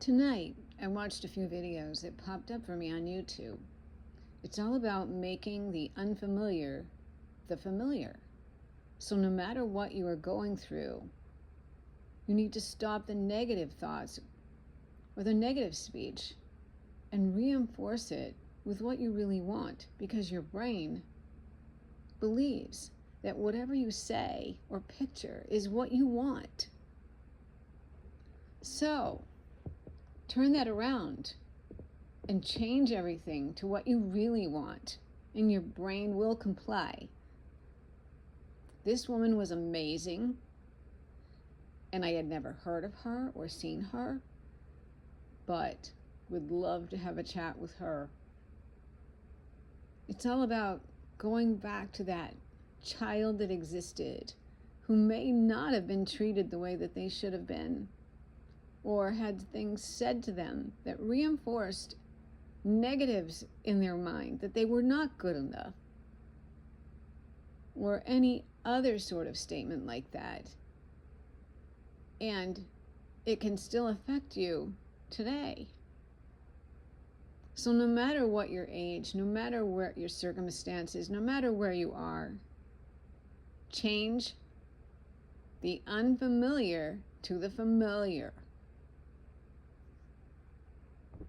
Tonight, I watched a few videos that popped up for me on YouTube. It's all about making the unfamiliar the familiar. So, no matter what you are going through, you need to stop the negative thoughts or the negative speech and reinforce it with what you really want, because your brain believes that whatever you say or picture is what you want. So, turn that around and change everything to what you really want, and your brain will comply. This woman was amazing, and I had never heard of her or seen her, but would love to have a chat with her. It's all about going back to that child that existed, who may not have been treated the way that they should have been, or had things said to them that reinforced negatives in their mind, that they were not good enough, or any other sort of statement like that. And it can still affect you today. So no matter what your age, no matter what your circumstances, no matter where you are, change the unfamiliar to the familiar.